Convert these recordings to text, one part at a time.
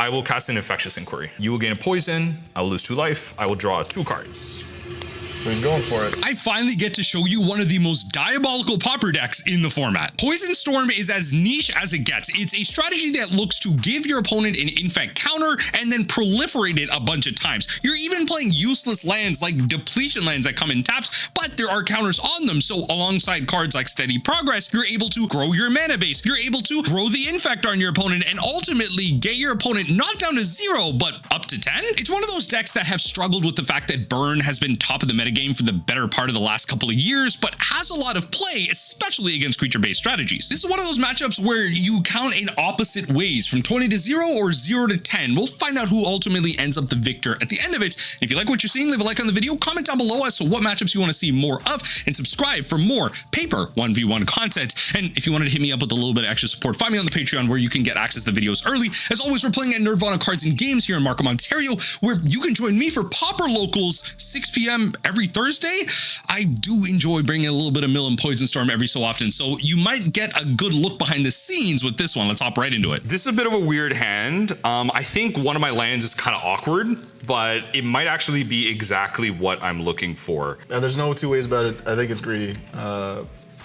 I will cast an Infectious Inquiry. You will gain a poison. I will lose 2 life. I will draw 2 cards. So he's going for it. I finally get to show you one of the most diabolical pauper decks in the format. Poison Storm is as niche as it gets. It's a strategy that looks to give your opponent an infect counter and then proliferate it a bunch of times. You're even playing useless lands like depletion lands that come in taps, but there are counters on them. So alongside cards like Steady Progress, you're able to grow your mana base. You're able to grow the infect on your opponent and ultimately get your opponent not down to 0, but up to 10. It's one of those decks that have struggled with the fact that burn has been top of the metagame for the better part of the last couple of years, but has a lot of play, especially against creature-based strategies. This is one of those matchups where you count in opposite ways, from 20 to 0 or 0 to 10. We'll find out who ultimately ends up the victor at the end of it. If you like what you're seeing, leave a like on the video, comment down below as to what matchups you want to see more of, and subscribe for more Paper 1v1 content. And if you wanted to hit me up with a little bit of extra support, find me on the Patreon where you can get access to videos early. As always, we're playing at Nerdvana Cards and Games here in Markham, Ontario, where you can join me for Pauper Locals 6 p.m. every Thursday. I do enjoy bringing a little bit of Mill and Poison Storm every so often, so you might get a good look behind the scenes with this one. Let's hop right into it. This is a bit of a weird hand. I think one of my lands is kind of awkward, but it might actually be exactly what I'm looking for. There's no 2 ways about it. I think it's greedy.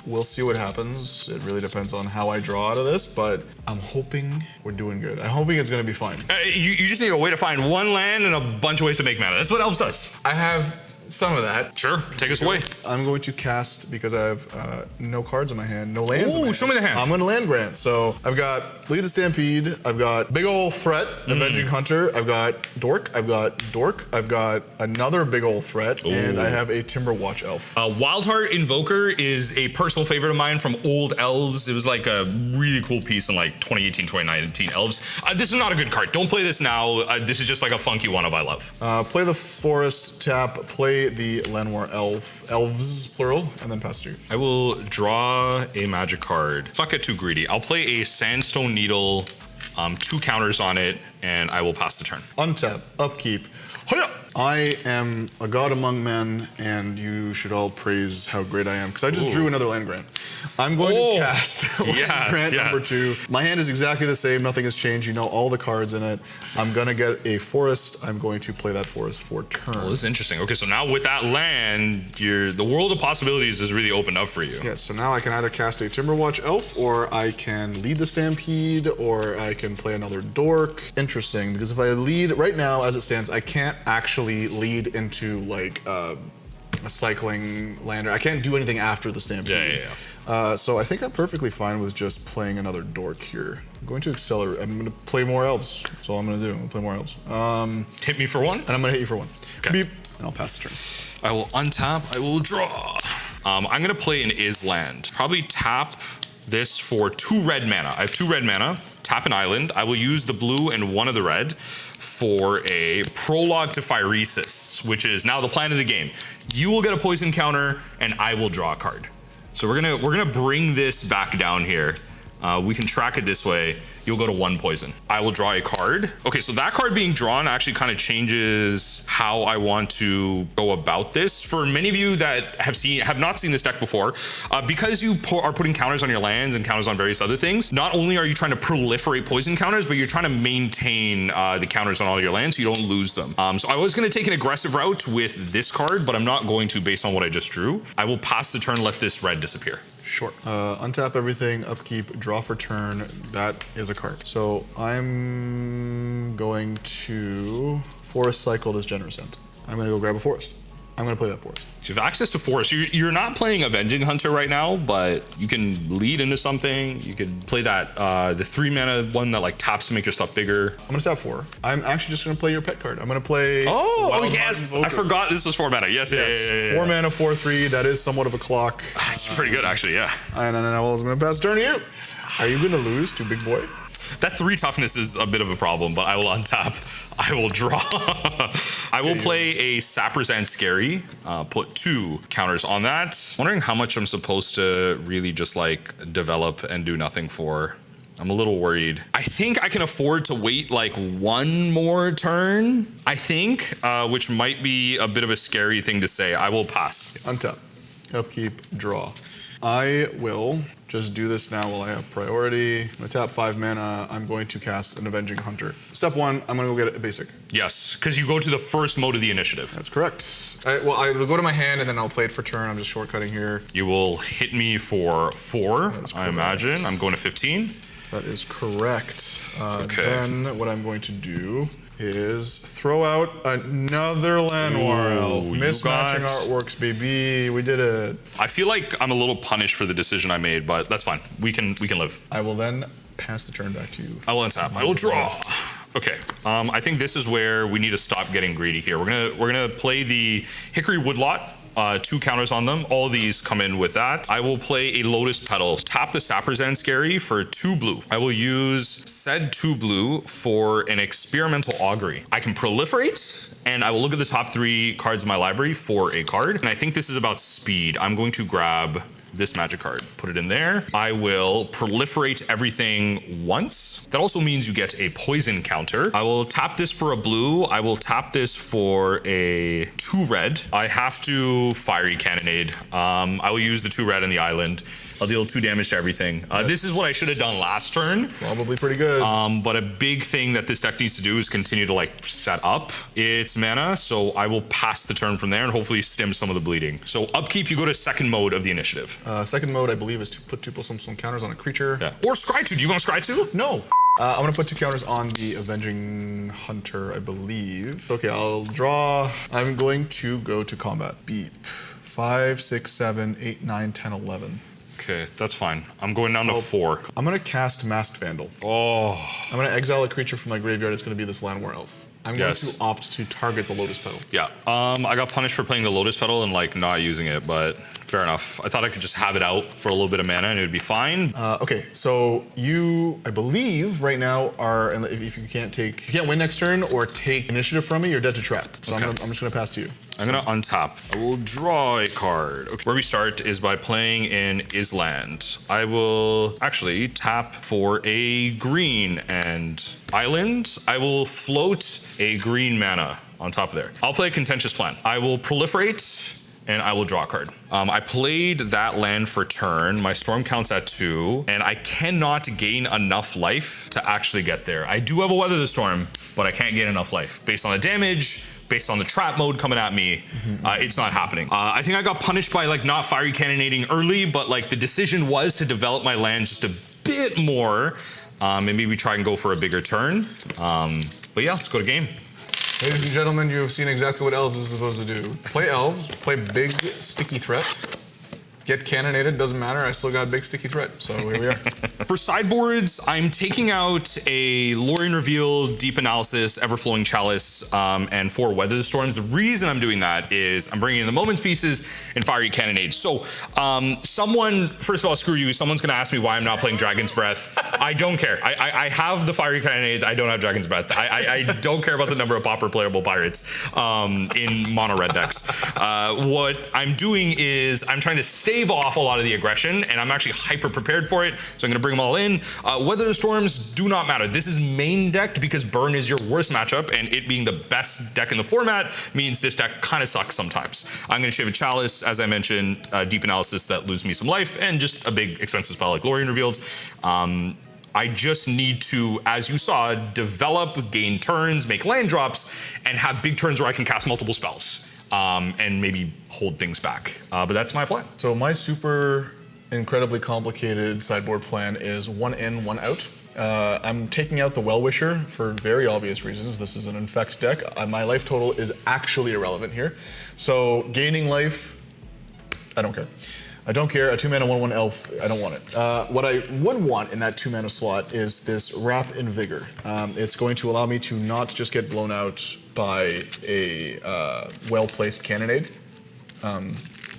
We'll see what happens. It really depends on how I draw out of this, but I'm hoping we're doing good. I'm hoping it's gonna be fine. You just need a way to find 1 land and a bunch of ways to make mana. That's what Elves does. I have some of that. Sure, take us away. I'm going to cast, because I have no cards in my hand, no lands in my hand. Show me the hand. I'm gonna land grant. So I've got Lead the Stampede, I've got Big Ol' Threat, Avenging Hunter, I've got Dork, I've got another Big Ol' Threat, and I have a Timberwatch Elf. Wildheart Invoker is a personal favorite of mine from old Elves. It was like a really cool piece in like 2018, 2019 Elves. This is not a good card. Don't play this now. This is just like a funky one of I love. Play the Forest, tap, play the Llanowar Elves, plural, and then pass 2. I will draw a magic card. Let's not get too greedy. I'll play a Sandstone Needle, 2 counters on it, and I will pass the turn. Untap, upkeep. Hoya! I am a god among men, and you should all praise how great I am, because I just drew another land grant. I'm going to cast land grant number 2. My hand is exactly the same. Nothing has changed. You know all the cards in it. I'm going to get a forest. I'm going to play that forest for turn. Oh, this is interesting. Okay, so now with that land, the world of possibilities is really opened up for you. Yes, so now I can either cast a Timberwatch Elf, or I can lead the Stampede, or I can play another Dork. Interesting, because if I lead, right now as it stands, I can't actually lead into like a cycling lander. I can't do anything after the Stampede. So I think I'm perfectly fine with just playing another Dork here. I'm going to accelerate. I'm going to play more Elves. That's all I'm going to do. I'm going to play more Elves. Hit me for 1? And I'm going to hit you for 1. Okay. Beep. And I'll pass the turn. I will untap. I will draw. I'm going to play an Island. Probably tap this for 2 red mana. I have 2 red mana. Tap an island. I will use the blue and 1 of the red for a Prologue to Phyresis, which is now the plan of the game. You will get a poison counter, and I will draw a card. So we're gonna bring this back down here. We can track it this way. You'll go to 1 poison. I will draw a card. Okay, so that card being drawn actually kind of changes how I want to go about this. For many of you that have not seen this deck before, because you are putting counters on your lands and counters on various other things, not only are you trying to proliferate poison counters, but you're trying to maintain the counters on all your lands so you don't lose them. So I was gonna take an aggressive route with this card, but I'm not going to based on what I just drew. I will pass the turn, let this red disappear. Sure. Untap everything, upkeep, draw for turn. That is a card. So I'm going to Forest Cycle this Generous End. I'm going to go grab a forest. I'm going to play that forest. So you have access to forest. You're not playing Avenging Hunter right now, but you can lead into something. You could play that, the 3 mana one that like taps to make your stuff bigger. I'm going to tap 4. I'm actually just going to play your pet card. I'm going to play... Oh yes! I forgot this was 4 mana. Yes. 4 mana, 4/3. That is somewhat of a clock. That's pretty good, actually, yeah. And then I was going to pass turn to you. Are you going to lose to Big Boy? That 3 toughness is a bit of a problem, but I will untap. I will draw. I will play a Sapperzan Scary, put 2 counters on that. Wondering how much I'm supposed to really just like develop and do nothing for. I'm a little worried. I think I can afford to wait like 1 more turn, I think, which might be a bit of a scary thing to say. I will pass. Untap, upkeep, draw. I will just do this now while I have priority. I'm gonna tap 5 mana. I'm going to cast an Avenging Hunter. Step 1, I'm gonna go get a basic. Yes, because you go to the first mode of the initiative. That's correct. I will go to my hand and then I'll play it for turn. I'm just shortcutting here. You will hit me for 4, I imagine. I'm going to 15. That is correct. Okay. Then what I'm going to do is throw out another land war elf. Mismatching artworks, baby. We did it. I feel like I'm a little punished for the decision I made, but that's fine. We can live. I will then pass the turn back to you. I will untap. I will draw. Okay. I think this is where we need to stop getting greedy here. We're gonna play the Hickory Woodlot. 2 counters on them. All these come in with that. I will play a Lotus Petal. Tap the Sapper's End Scary for 2 blue. I will use said 2 blue for an Experimental Augury. I can proliferate, and I will look at the top 3 cards in my library for a card. And I think this is about speed. I'm going to grab this magic card, put it in there. I will proliferate everything once. That also means you get a poison counter. I will tap this for a blue. I will tap this for a 2 red. I have to Fiery Cannonade. I will use the 2 red on the island. I'll deal 2 damage to everything. This is what I should have done last turn. Probably pretty good. But a big thing that this deck needs to do is continue to like set up its mana. So I will pass the turn from there and hopefully stem some of the bleeding. So upkeep, you go to second mode of the initiative. Second mode, I believe, is to put 2/2 counters on a creature. Yeah. Or Scry 2. Do you want Scry 2? No. I'm gonna put 2 counters on the Avenging Hunter, I believe. Okay, I'll draw. I'm going to go to combat. Beep. 5, 6, 7, 8, 9, 10, 11. Okay, that's fine. I'm going down to 4. I'm gonna cast Masked Vandal. Oh. I'm gonna exile a creature from my graveyard. It's gonna be this Landwar Elf. I'm going Yes. to opt to target the Lotus Petal. Yeah. I got punished for playing the Lotus Petal and like not using it, but fair enough. I thought I could just have it out for a little bit of mana and it would be fine. Okay, so you, I believe, right now are, and if you can't win next turn or take initiative from me, you're dead to trap. So Okay. I'm just gonna pass to you. I'm gonna untap. I will draw a card. Okay. Where we start is by playing in Island. I will actually tap for a green and island. I will float a green mana on top of there. I'll play a Contentious Plan. I will proliferate and I will draw a card. I played that land for turn. My storm counts at 2, and I cannot gain enough life to actually get there. I do have a Weather the Storm, but I can't gain enough life. Based on the damage, based on the trap mode coming at me, it's not happening. I think I got punished by like not Fiery Cannonading early, but like the decision was to develop my land just a bit more, and maybe try and go for a bigger turn. But yeah, let's go to game. Ladies and gentlemen, you have seen exactly what Elves is supposed to do. Play Elves, play big, sticky threats. Get cannonaded, doesn't matter. I still got a big sticky threat, so here we are. For sideboards, I'm taking out a Lorien Reveal, Deep Analysis, Everflowing Chalice, and 4 Weather the Storms. The reason I'm dodoing that is I'm bringing in the Moments Pieces and Fiery Cannonade. So someone, first of all, screw you. Someone's gonna ask me why I'm not playing Dragon's Breath. I don't care. I have the Fiery Cannonades. I don't have Dragon's Breath. I don't care about the number of Pauper playable pirates in mono red decks. What I'm doing is I'm trying to stave off a lot of the aggression, and I'm actually hyper prepared for it, so I'm gonna bring them all in. Weather the Storms do not matter. This is main decked because burn is your worst matchup, and it being the best deck in the format means this deck kind of sucks sometimes. I'm gonna shave a Chalice, as I mentioned, Deep Analysis that loses me some life, and just a big expensive spell like Lorien Revealed. I just need to, as you saw, develop, gain turns, make land drops, and have big turns where I can cast multiple spells. And maybe hold things back. But that's my plan. So my super incredibly complicated sideboard plan is 1 in, 1 out. I'm taking out the Well-Wisher for very obvious reasons. This is an infect deck. My life total is actually irrelevant here. So gaining life, I don't care. I don't care. A 2 mana 1/1 elf, I don't want it. What I would want in that 2 mana slot is this Wrap in Vigor. It's going to allow me to not just get blown out by a well-placed cannonade.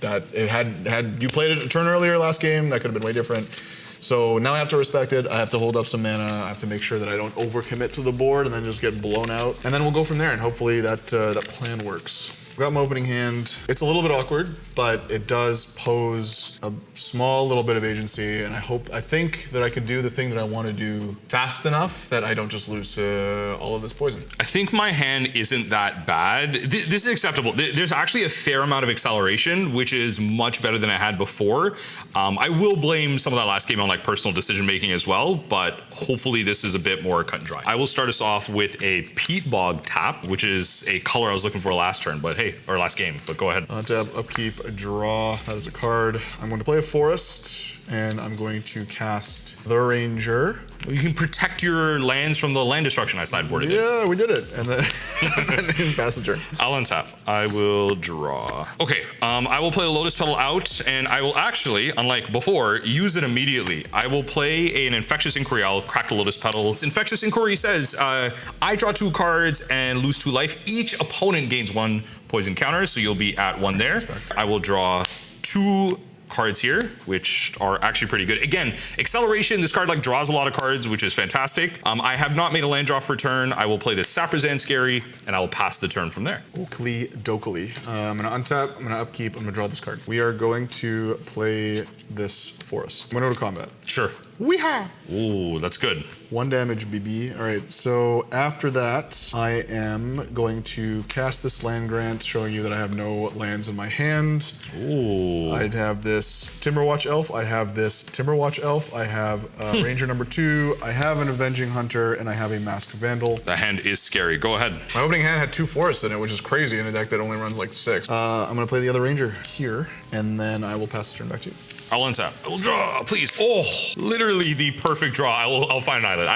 That it had you played it a turn earlier last game, that could have been way different. So now I have to respect it. I have to hold up some mana. I have to make sure that I don't overcommit to the board and then just get blown out. And then we'll go from there, and hopefully that plan works. Got my opening hand. It's a little bit awkward, but it does pose a small little bit of agency, and I think that I can do the thing that I want to do fast enough that I don't just lose all of this poison. I think my hand isn't that bad. This is acceptable. There's actually a fair amount of acceleration, which is much better than I had before. I will blame some of that last game on like personal decision making as well, but hopefully this is a bit more cut and dry. I will start us off with a Peat Bog tap, which is a color I was looking for last turn, but hey, or last game, but go ahead. Untap, upkeep, a draw. That is a card. I'm going to play a forest, and I'm going to cast the Ranger. You can protect your lands from the land destruction I sideboarded. Yeah, we did it. And then pass the turn. I'll untap. I will draw. Okay, I will play a Lotus Petal out, and I will actually, unlike before, use it immediately. I will play an Infectious Inquiry. I'll crack the Lotus Petal. Infectious Inquiry says, I draw 2 cards and lose 2 life. Each opponent gains 1 poison counter, so you'll be at 1 there. I will draw 2 cards here, which are actually pretty good. Again, acceleration, this card like draws a lot of cards, which is fantastic. I have not made a land draw for turn. I will play this Saprazan Scary, and I will pass the turn from there. Oakley Dokley. I'm gonna untap, I'm gonna upkeep, I'm gonna draw this card. We are going to play this forest. I'm gonna go to combat. Sure. Weehaw! Ooh, that's good. 1 damage, BB. All right, so after that, I am going to cast this land grant, showing you that I have no lands in my hand. Ooh. I'd have this Timberwatch Elf, I have this Timberwatch Elf, I have Ranger number 2, I have an Avenging Hunter, and I have a Masked Vandal. The hand is scary. Go ahead. My opening hand had 2 forests in it, which is crazy in a deck that only runs like 6. I'm gonna play the other Ranger here, and then I will pass the turn back to you. I'll untap. I will draw, please. Oh, literally the perfect draw. I'll find an island.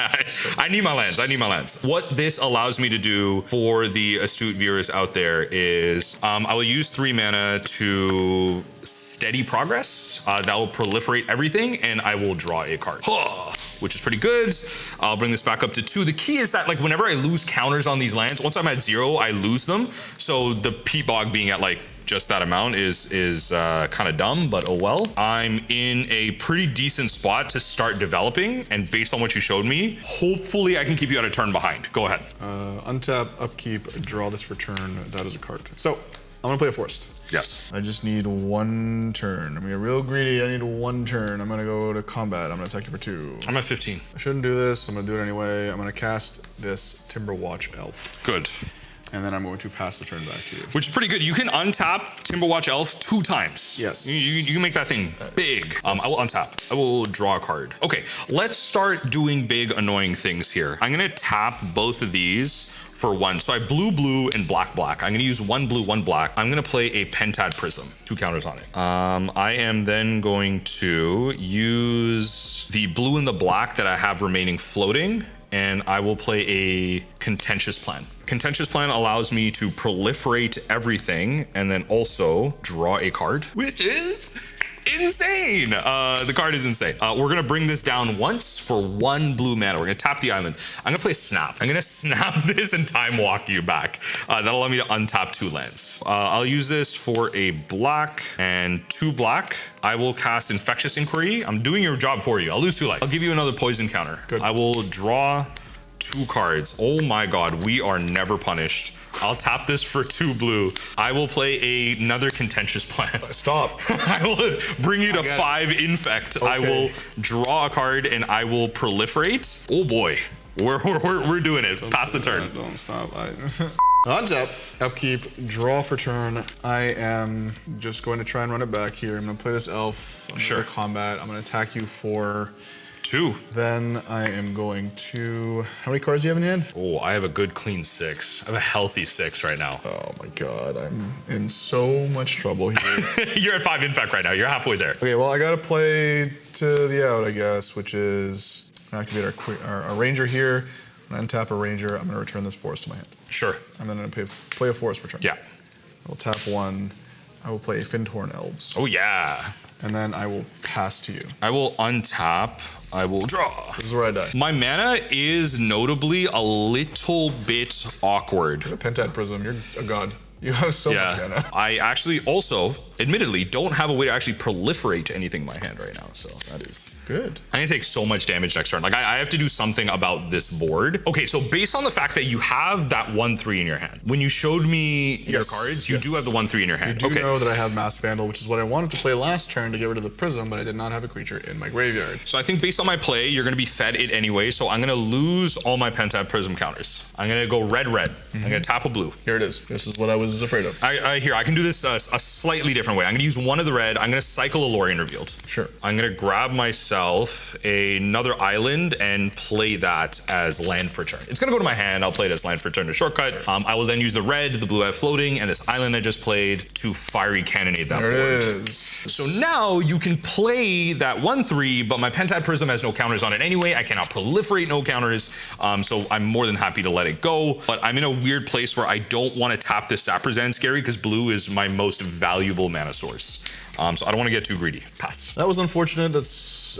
I need my lands. I need my lands. What this allows me to do for the astute viewers out there is I will use 3 mana to steady progress. That will proliferate everything, and I will draw a card. Which is pretty good. I'll bring this back up to 2. The key is that like whenever I lose counters on these lands, once I'm at 0, I lose them. So the Peat Bog being at like just that amount is kind of dumb, but oh well. I'm in a pretty decent spot to start developing, and based on what you showed me, hopefully I can keep you at a turn behind. Go ahead. Untap, upkeep, draw this for turn. That is a card. So I'm gonna play a forest. Yes. I just need 1 turn. I'm gonna get real greedy. I need 1 turn. I'm gonna go to combat. I'm gonna attack you for 2. I'm at 15. I shouldn't do this. I'm gonna do it anyway. I'm gonna cast this Timberwatch Elf. Good. And then I'm going to pass the turn back to you. Which is pretty good. You can untap Timberwatch Elf 2 times. Yes. You can make that thing big. I will untap. I will draw a card. Okay, let's start doing big, annoying things here. I'm gonna tap both of these for 1. So I blue, and black. I'm gonna use 1 blue, 1 black. I'm gonna play a Pentad Prism. 2 counters on it. I am then going to use the blue and the black that I have remaining floating, and I will play a Contentious Plan. Contentious Plan allows me to proliferate everything and then also draw a card, which is insane. The card is insane. We're gonna bring this down once for 1 blue mana. We're gonna tap the island. I'm gonna play Snap. I'm gonna snap this and time walk you back. That'll allow me to untap 2 lands. I'll use this for a black and 2 black. I will cast Infectious Inquiry. I'm doing your job for you. I'll lose 2 life. I'll give you another poison counter. Good. I will draw 2 cards. Oh my god, we are never punished. I'll tap this for 2 blue. I will play another Contentious Plan. Stop. I will bring you to 5 infect. Okay. I will draw a card and I will proliferate. Oh boy, we're doing it. Pass the turn. Don't stop. Untap, upkeep, draw for turn. I am just going to try and run it back here. I'm going to play this elf. I'm sure. Going to combat. I'm going to attack you for 2. Then I am going to... How many cards do you have in hand? Oh, I have a good clean 6. I have a healthy 6 right now. Oh my god, I'm in so much trouble here. You're at 5 infect right now. You're halfway there. Okay, well I gotta play to the out, I guess, which is activate our ranger here. I'm gonna untap a ranger. I'm gonna return this forest to my hand. Sure. I'm then gonna play a forest for turn. Yeah. I will tap 1. I will play Fintorn Elves. Oh yeah. And then I will pass to you. I will untap. I will draw. This is where I die. My mana is notably a little bit awkward. Pentad Prism, you're a god. You have so much mana. I actually also admittedly, don't have a way to actually proliferate anything in my hand right now. So that is good. I'm gonna take so much damage next turn. Like I have to do something about this board. Okay, so based on the fact that you have that 1/3 in your hand, when you showed me your cards, you do have the 1/3 in your hand. You do know that I have Mass Vandal, which is what I wanted to play last turn to get rid of the Prism, but I did not have a creature in my graveyard. So I think based on my play, you're gonna be fed it anyway. So I'm gonna lose all my Pentad Prism counters. I'm gonna go red. I'm gonna tap a blue. Here it is. This is what I was afraid of. I can do this a slightly different way. I'm gonna use one of the red. I'm gonna cycle a Lorien Revealed. Sure. I'm gonna grab myself another island and play that as land for turn. It's gonna go to my hand. I'll play it as land for turn to shortcut. I will then use the red, the blue I have floating, and this island I just played to fiery cannonade that board. There it is. So now you can play that 1/3, but my Pentad Prism has no counters on it anyway. I cannot proliferate no counters. So I'm more than happy to let it go. But I'm in a weird place where I don't want to tap this Saprazan Scary because blue is my most valuable mana source. So I don't want to get too greedy. Pass. That was unfortunate.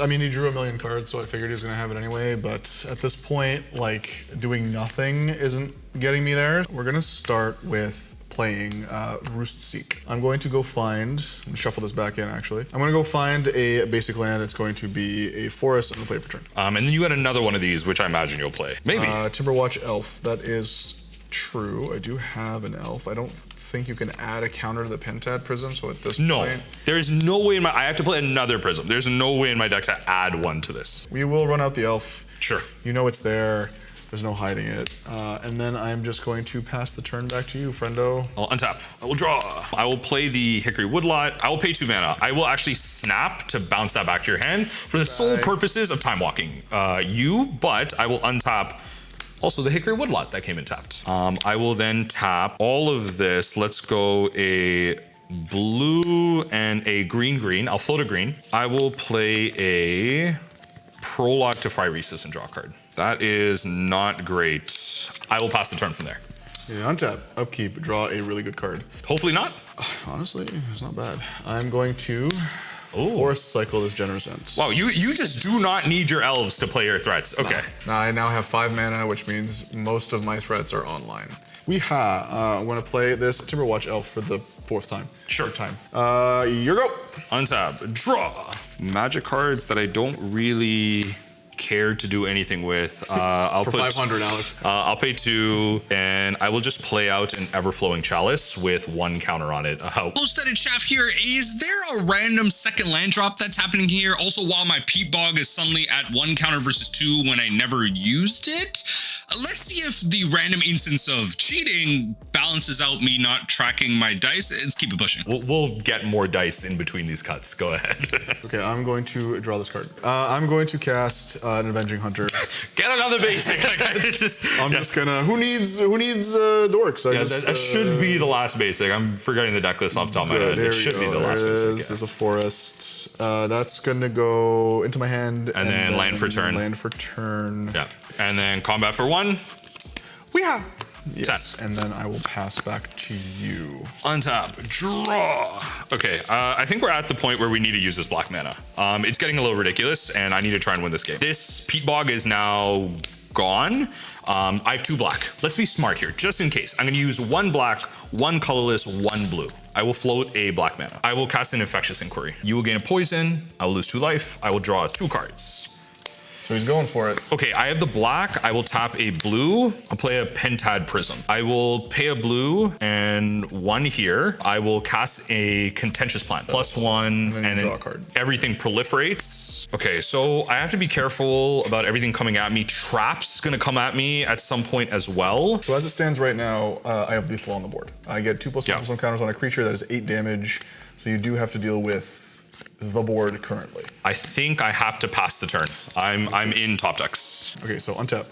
I mean, he drew a million cards, so I figured he was going to have it anyway. But at this point, like, doing nothing isn't getting me there. We're going to start with playing Roost Seek. I'm going to go find, I'm going to shuffle this back in actually. I'm going to go find a basic land. It's going to be a forest. I'm going to play it for turn. And then you got another one of these, which I imagine you'll play. Maybe. Timberwatch Elf. That is true. I do have an elf. I don't think you can add a counter to the Pentad Prism, so at this point... There's no way I have to play another Prism. There's no way in my deck to add one to this. We will run out the elf. Sure. You know it's there. There's no hiding it. And then I'm just going to pass the turn back to you, friendo. I'll untap. I will draw. I will play the Hickory Woodlot. I will pay 2 mana. I will actually snap to bounce that back to your hand for the sole purposes of time walking but I will untap also the Hickory Woodlot that came in tapped. I will then tap all of this. Let's go a blue and a green. I'll float a green. I will play a Prologue to Phyresis and draw a card. That is not great. I will pass the turn from there. Yeah, untap, upkeep, draw a really good card. Hopefully not. Honestly, it's not bad. I'm going to Forest Cycle this Generous Ent. Wow, you just do not need your elves to play your threats. Okay. Now I now have 5 mana, which means most of my threats are online. I'm going to play this Timberwatch Elf for the 4th time. Sure. Time. Your go. Untap, draw. Magic cards that I don't really care to do anything with. I'll for put 500, Alex. I'll pay 2, and I will just play out an Everflowing Chalice with 1 counter on it. Low-studded Chaff here. Is there a random second land drop that's happening here? Also, while my Peat Bog is suddenly at 1 counter versus 2 when I never used it? Let's see if the random instance of cheating balances out me not tracking my dice. Let's keep it pushing. We'll get more dice in between these cuts. Go ahead. Okay, I'm going to draw this card. I'm going to cast an Avenging Hunter. Get another basic. I'm just gonna. Who needs dorks? That should be the last basic. I'm forgetting the deck list off the top of my head. It should be the last basic. This is a forest. That's gonna go into my hand. And then land for turn. Land for turn. Yeah. And then combat for 1. Yeah. Yes, 10. and then I will pass back to you. Untap, draw. Okay, I think we're at the point where we need to use this black mana. It's getting a little ridiculous, and I need to try and win this game. This Peat Bog is now gone. I have 2 black. Let's be smart here, just in case. I'm gonna use 1 black, 1 colorless, 1 blue. I will float a black mana. I will cast an Infectious Inquiry. You will gain a poison. I will lose 2 life. I will draw 2 cards. So he's going for it. Okay, I have the black. I will tap a blue. I'll play a Pentad Prism. I will pay a blue and 1 here. I will cast a Contentious Plant. +1, and then draw a card. Everything proliferates. Okay, so I have to be careful about everything coming at me. Trap's gonna come at me at some point as well. So as it stands right now, I have lethal on the board. I get 2+1/+1 counters on a creature that is 8 damage. So you do have to deal with the board currently. I think I have to pass the turn. I'm in top decks. Okay, so untap.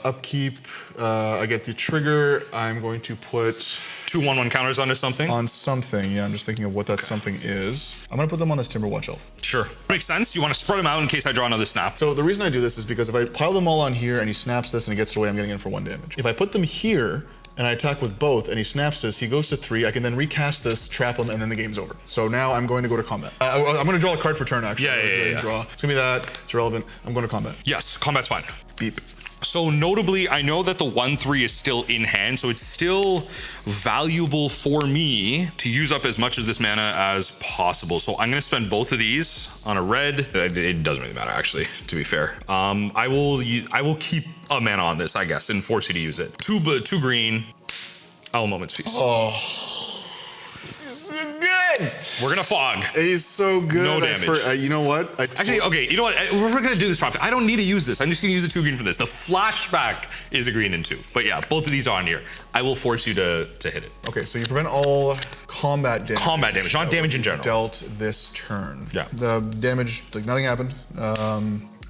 Upkeep, I get the trigger. I'm going to put 2 1/1 counters onto something. on something. Yeah, I'm just thinking of what that something is. I'm gonna put them on this Timberwatch Elf. Sure. Makes sense. You want to spread them out in case I draw another snap. So the reason I do this is because if I pile them all on here and he snaps this and he gets it away, I'm getting in for 1 damage. If I put them here and I attack with both and he snaps this, he goes to 3, I can then recast this, trap him, and then the game's over. So now I'm going to go to combat. I'm going to draw a card for turn, actually. Yeah. Draw. It's going to be that. It's irrelevant. I'm going to combat. Yes, combat's fine. Beep. So notably, I know that the 1/3 is still in hand, so it's still valuable for me to use up as much of this mana as possible. So I'm gonna spend both of these on a red. It doesn't really matter, actually, to be fair. I will keep a mana on this, I guess, and force you to use it. Two green. Oh, Moment's Peace. Oh. He's so good. We're gonna fog. He's so good. No damage. You know what? Actually, okay, you know what? We're gonna do this properly. I don't need to use this. I'm just gonna use the 2 green for this. The flashback is a green and 2. But yeah, both of these are on here. I will force you to hit it. Okay, so you prevent all combat damage. Combat damage, not damage in general. Dealt this turn. Yeah. The damage, like nothing happened.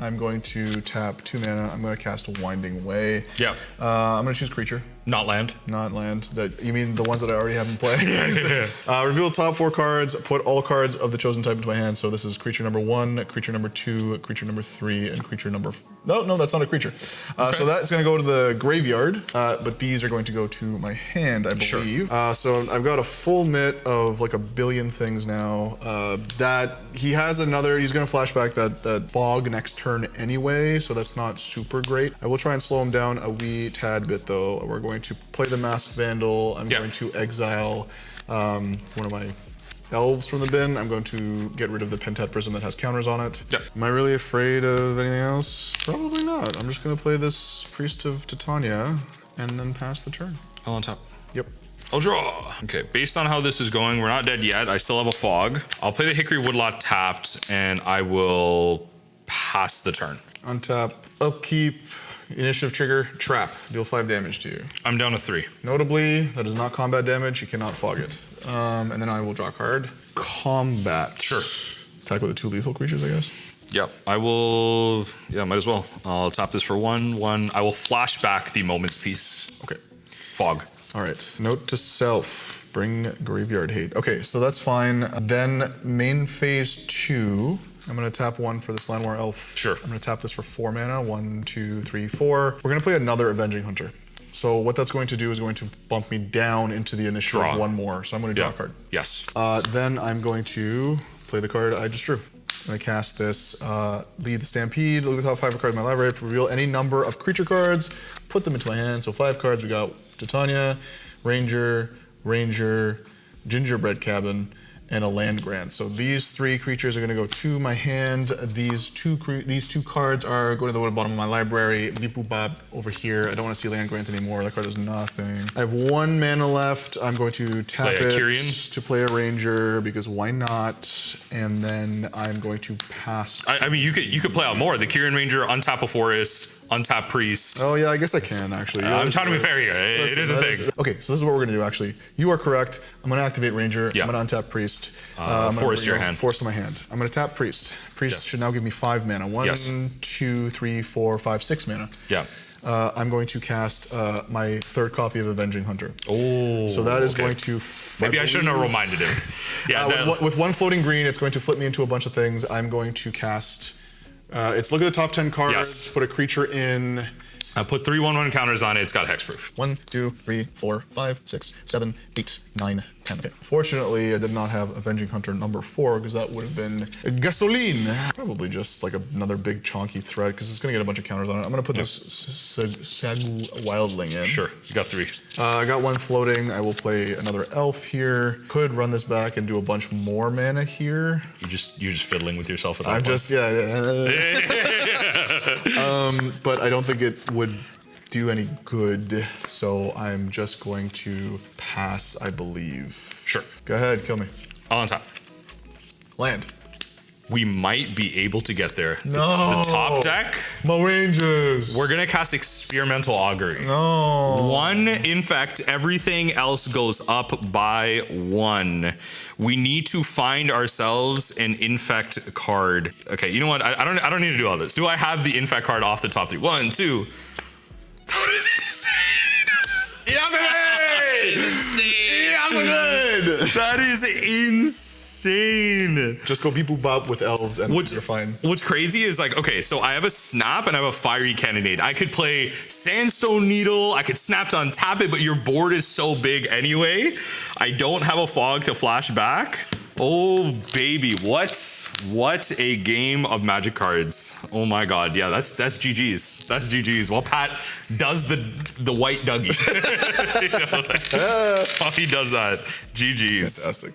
I'm going to tap 2 mana. I'm going to cast Winding Way. Yeah. I'm going to choose creature. Not land. Not land. You mean the ones that I already have in play? Reveal top 4 cards. Put all cards of the chosen type into my hand. So this is creature number 1, creature number 2, creature number 3, and creature number. No, that's not a creature. So that's going to go to the graveyard. But these are going to go to my hand, I believe. Sure. So I've got a full mitt of like a billion things now. That he has another. He's going to flashback that fog next turn anyway. So that's not super great. I will try and slow him down a wee tad bit though. We're going to play the Masked Vandal. I'm going to exile one of my elves from the bin. I'm going to get rid of the Pentat Prism that has counters on it. Yep. Am I really afraid of anything else? Probably not. I'm just going to play this Priest of Titania and then pass the turn. All on top. Yep. I'll draw. Okay, based on how this is going, we're not dead yet. I still have a fog. I'll play the Hickory Woodlot tapped, and I will pass the turn. Untap, upkeep, initiative trigger, trap. Deal 5 damage to you. I'm down to 3. Notably, that is not combat damage. You cannot fog it. And then I will draw a card. Combat. Sure. Attack with the 2 lethal creatures, I guess. Yep, I will. Yeah, might as well. I'll tap this for 1. I will flash back the Moment's Peace. Okay. Fog. All right. Note to self: bring graveyard hate. Okay, so that's fine. Then main phase 2. I'm going to tap 1 for this Landwar Elf. Sure. I'm going to tap this for 4 mana. 1, 2, 3, 4. We're going to play another Avenging Hunter. So what that's going to do is going to bump me down into the initial of 1 more. So I'm going to draw a card. Yes. Then I'm going to play the card I just drew. I'm going to cast this, lead the Stampede, look at the top 5 cards in my library, reveal any number of creature cards, put them into my hand. So 5 cards, we got Titania, Ranger, Gingerbread Cabin, and a land grant. So these 3 creatures are going to go to my hand. These two cards are going to the bottom of my library. Beep boop bop over here. I don't want to see land grant anymore. That card does nothing. I have 1 mana left. I'm going to tap it to play a ranger because why not? And then I'm going to pass. I mean, you could play out more. The Kyrian Ranger, untap a forest, untap priest. Oh yeah, I guess I can actually. I'm trying to be fair here. It is a thing. Okay, so this is what we're gonna do actually. You are correct. I'm gonna activate Ranger. Yeah. I'm gonna untap Priest. Forest to your hand. Forest to my hand. I'm gonna tap Priest. Priest should now give me 5 mana. 1, 2, 3, 4, 5, 6 mana. Yeah. I'm going to cast my 3rd copy of Avenging Hunter. Oh. So that is going to. Maybe I shouldn't have reminded him. Yeah. With 1 floating green, it's going to flip me into a bunch of things. I'm going to cast. It's look at the top 10 cards. Yes. Put a creature in. I put 3/1/1 counters on it. It's got hexproof. 1, 2, 3, 4, 5, 6, 7, 8, 9, 10. Okay. Fortunately, I did not have Avenging Hunter number 4 because that would have been gasoline. Probably just like another big chonky threat because it's going to get a bunch of counters on it. I'm going to put this Sagu Wildling in. Sure. You got 3. I got 1 floating. I will play another elf here. Could run this back and do a bunch more mana here. You're just fiddling with yourself at that I'm point. just but I don't think it would do any good, so I'm just going to pass, I believe. Sure. Go ahead, kill me. All on top. Land. We might be able to get there. No. The top deck. My Rangers. We're gonna cast Experimental Augury. No. 1 infect. Everything else goes up by 1. We need to find ourselves an infect card. Okay, you know what? I don't need to do all this. Do I have the infect card off the top 3? 1, 2. That is insane. Yeah, baby! Insane. Yeah, I'm good. That is insane. Just go beep boop bop with elves and you're fine. What's crazy is like, okay, so I have a snap and I have a fiery cannonade. I could play Sandstone Needle. I could snap to untap it, but your board is so big anyway. I don't have a fog to flash back. Oh baby, what a game of Magic cards. Oh my god, yeah, that's GG's. That's GG's. While Pat does the white Dougie. You know, while he does that, GG's. Fantastic.